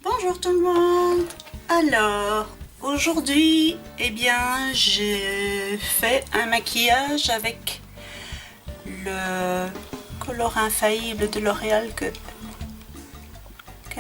Bonjour tout le monde. Alors, aujourd'hui, j'ai fait un maquillage avec le color infaillible de L'Oréal que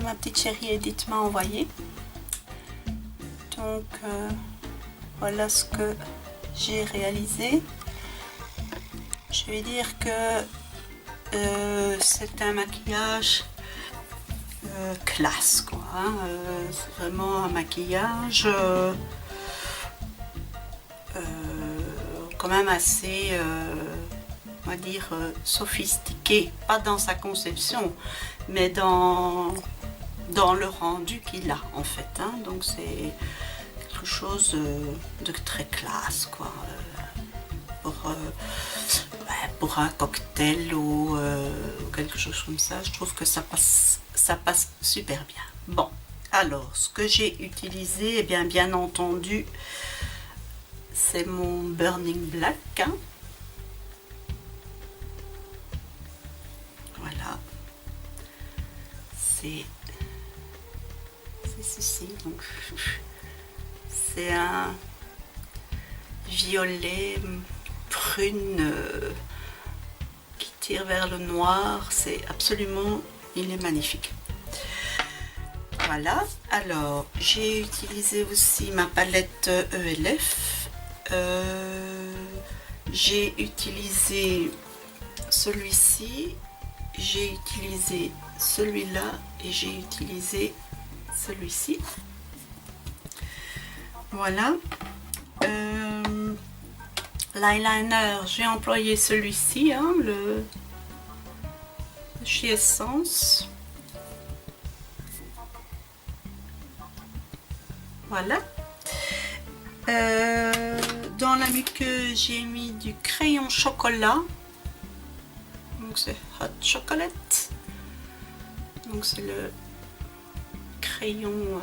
ma petite chérie Edith m'a envoyé. Donc, voilà ce que j'ai réalisé. Je vais dire que c'est un maquillage classe quoi, hein. C'est vraiment un maquillage quand même assez on va dire sophistiqué, pas dans sa conception mais dans le rendu qu'il a en fait, hein. Donc c'est quelque chose de très classe quoi, pour un cocktail ou quelque chose comme ça. Je trouve que ça passe super bien. Bon, alors ce que j'ai utilisé, bien entendu, c'est mon Burning Black, hein. Voilà, c'est ceci. Donc c'est un violet prune qui tire vers le noir. C'est absolument, il est magnifique. Voilà, alors j'ai utilisé aussi ma palette ELF. J'ai utilisé celui-ci, j'ai utilisé celui-là et j'ai utilisé celui-ci. Voilà. L'eyeliner, j'ai employé celui-ci, hein, le chez Essence. Voilà. Dans la muqueuse, j'ai mis du crayon chocolat. Donc c'est Hot Chocolate. Donc c'est le crayon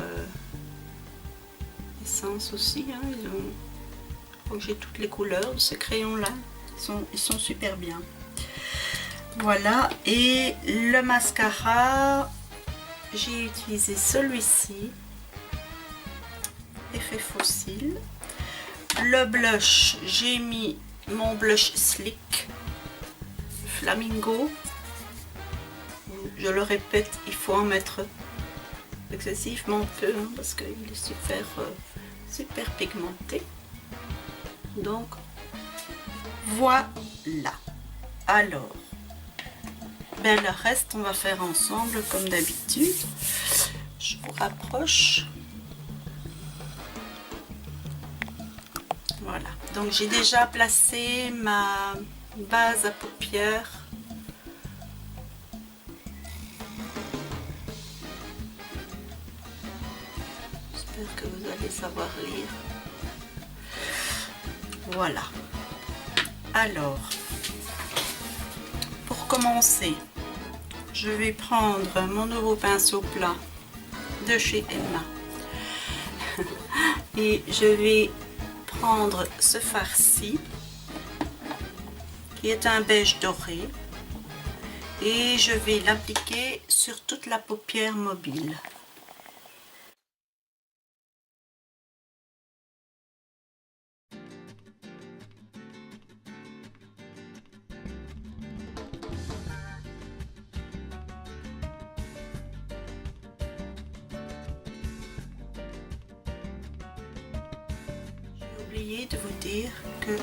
Essence aussi, hein. Donc j'ai toutes les couleurs de ces crayons-là. Ils sont super bien. Voilà. Et le mascara, j'ai utilisé celui-ci. Effet fossile. Le blush, j'ai mis mon blush Slick Flamingo. Je le répète, il faut en mettre excessivement peu, hein, parce qu'il est super pigmenté. Donc voilà. Alors le reste on va faire ensemble comme d'habitude. Je vous rapproche. Voilà, donc j'ai déjà placé ma base à paupières. J'espère que vous allez savoir lire. Voilà. Alors, pour commencer, je vais prendre mon nouveau pinceau plat de chez Emma. Et je vais prendre ce fard-ci qui est un beige doré et je vais l'appliquer sur toute la paupière mobile. J'ai oublié de vous dire que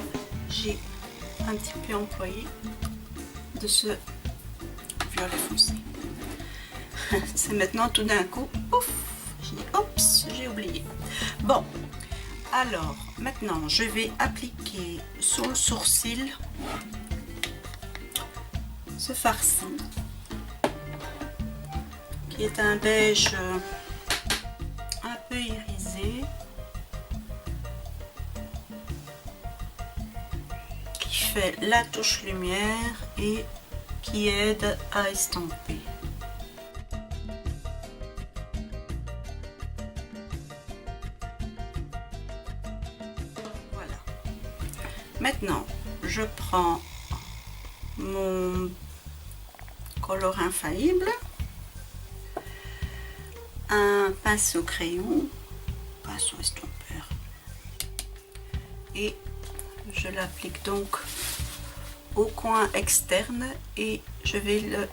j'ai un petit peu employé de ce violet foncé. C'est maintenant tout d'un coup, ouf, j'ai dit oups, j'ai oublié. Bon, alors maintenant je vais appliquer sur le sourcil ce farci qui est un beige un peu irisé, qui fait la touche lumière et qui aide à estomper. Voilà. Maintenant, je prends mon color infaillible, un pinceau crayon, pinceau estompeur, et je l'applique donc au coin externe et je vais le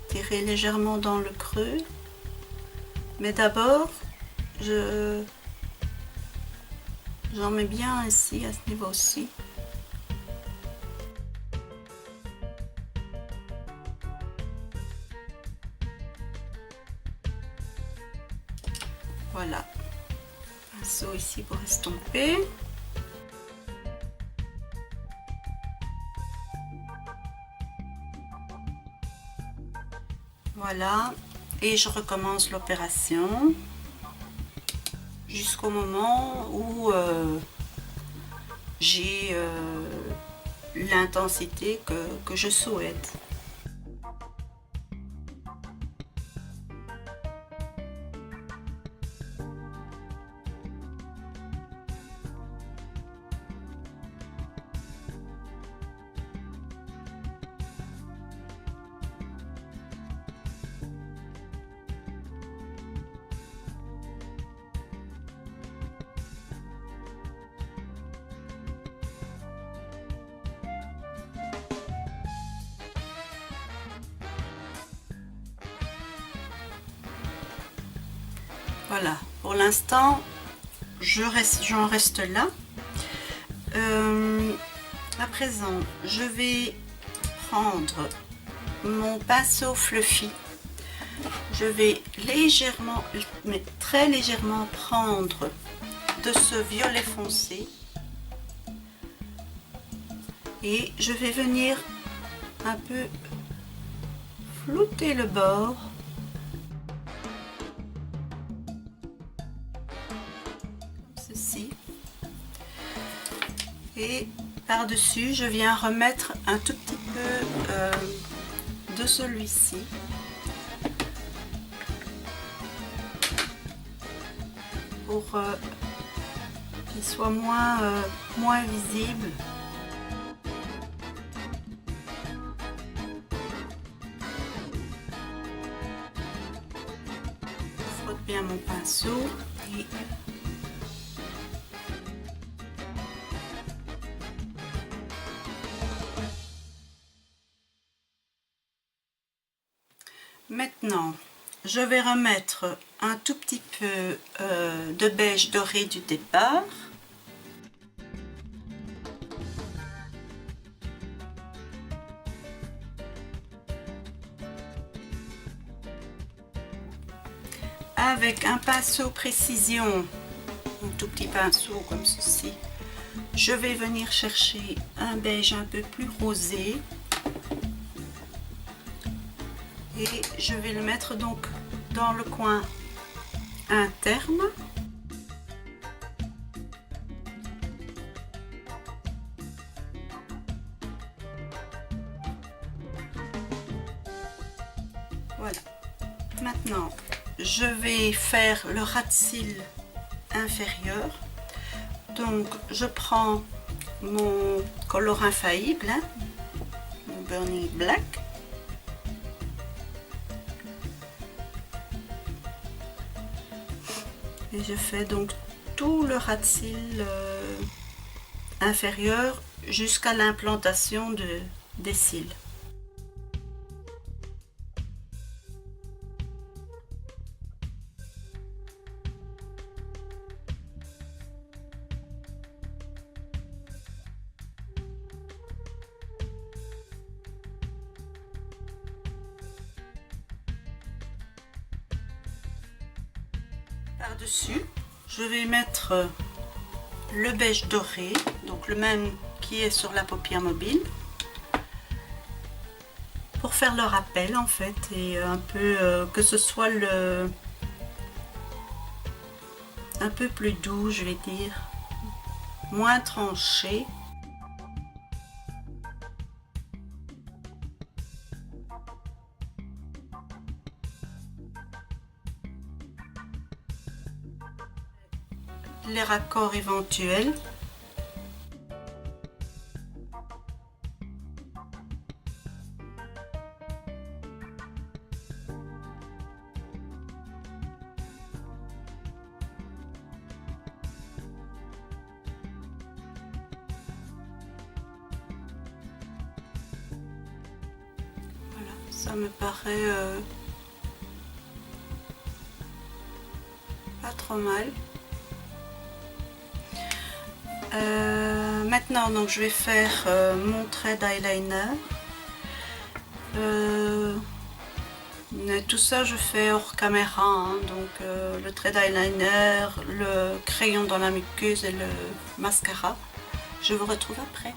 tirer légèrement dans le creux, mais d'abord j'en mets bien ici à ce niveau-ci. Voilà, pinceau ici pour estomper. Voilà, et je recommence l'opération jusqu'au moment où j'ai l'intensité que je souhaite. Voilà, pour l'instant, j'en reste là. À présent, je vais prendre mon pinceau fluffy. Je vais légèrement, mais très légèrement prendre de ce violet foncé. Et je vais venir un peu flouter le bord. Ceci, et par-dessus je viens remettre un tout petit peu de celui-ci pour qu'il soit moins visible. Je frotte bien mon pinceau et maintenant, je vais remettre un tout petit peu de beige doré du départ. Avec un pinceau précision, un tout petit pinceau comme ceci, je vais venir chercher un beige un peu plus rosé. Et je vais le mettre donc dans le coin interne. Voilà. Maintenant, je vais faire le ras de cils inférieur. Donc, je prends mon color infaillible, hein, mon Burning Black. Et je fais donc tout le ras de cils inférieur jusqu'à l'implantation des cils. Par-dessus, je vais mettre le beige doré, donc le même qui est sur la paupière mobile, pour faire le rappel en fait, et un peu que ce soit un peu plus doux, je vais dire, moins tranché. Les raccords éventuels. Ça me paraît pas trop mal. Maintenant, donc, je vais faire mon trait d'eyeliner. Tout ça, je fais hors caméra, hein, donc le trait d'eyeliner, le crayon dans la muqueuse et le mascara. Je vous retrouve après.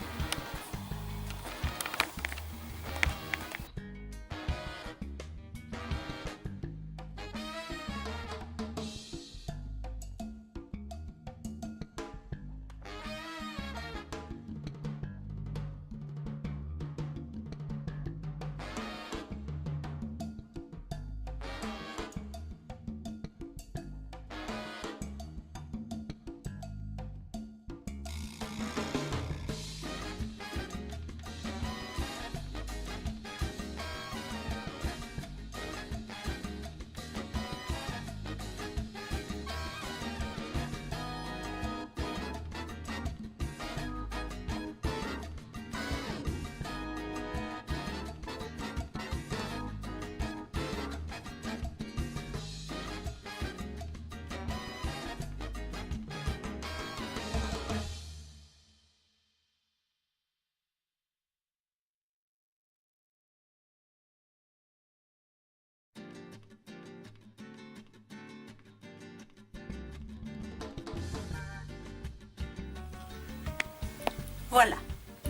Voilà,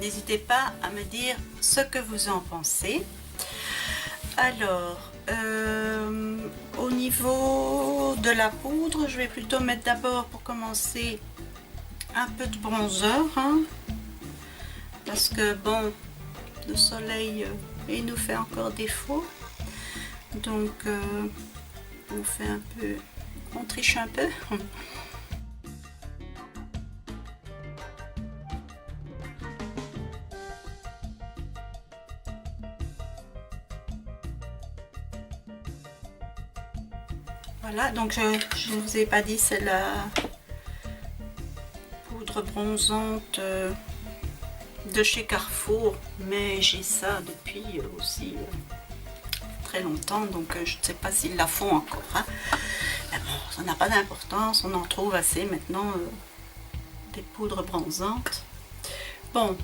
n'hésitez pas à me dire ce que vous en pensez. Alors, au niveau de la poudre, je vais plutôt mettre d'abord, pour commencer, un peu de bronzer, hein, parce que bon, le soleil il nous fait encore défaut, donc on fait un peu, on triche un peu. Voilà, donc je ne vous ai pas dit, c'est la poudre bronzante de chez Carrefour, mais j'ai ça depuis aussi très longtemps, donc je ne sais pas s'ils la font encore, hein. Mais bon, ça n'a pas d'importance, on en trouve assez maintenant des poudres bronzantes. Bon,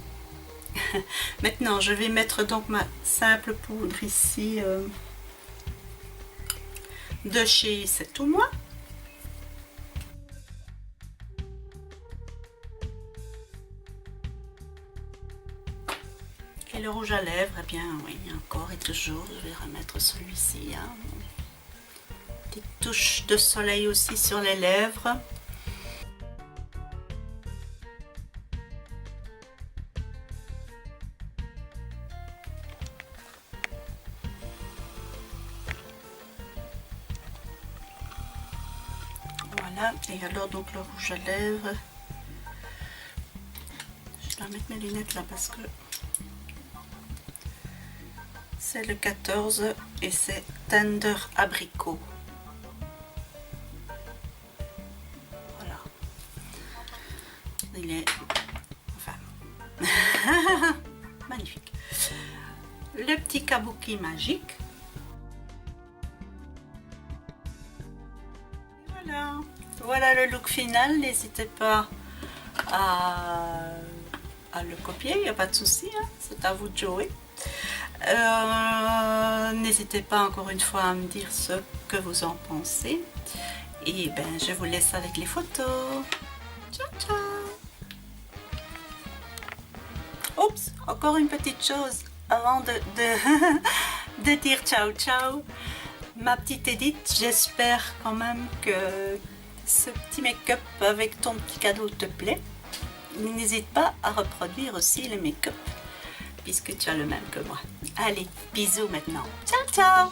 maintenant je vais mettre donc ma simple poudre ici de chez C'est Tout Moi. Et le rouge à lèvres, eh bien oui, encore et toujours, je vais remettre celui-ci, hein. Petite touche de soleil aussi sur les lèvres. Voilà, et alors donc le rouge à lèvres, je dois mettre mes lunettes là parce que c'est le 14 et c'est Tender Abricot. Voilà. Il est... enfin... magnifique. Le petit kabuki magique. Voilà. Voilà le look final. N'hésitez pas à le copier, il n'y a pas de souci, hein. C'est à vous de jouer. N'hésitez pas encore une fois à me dire ce que vous en pensez. Et ben je vous laisse avec les photos. Ciao ciao. Oups, encore une petite chose avant de dire ciao ciao. Ma petite Edith, j'espère quand même que ce petit make-up avec ton petit cadeau te plaît. N'hésite pas à reproduire aussi le make-up puisque tu as le même que moi. Allez, bisous maintenant. Ciao, ciao.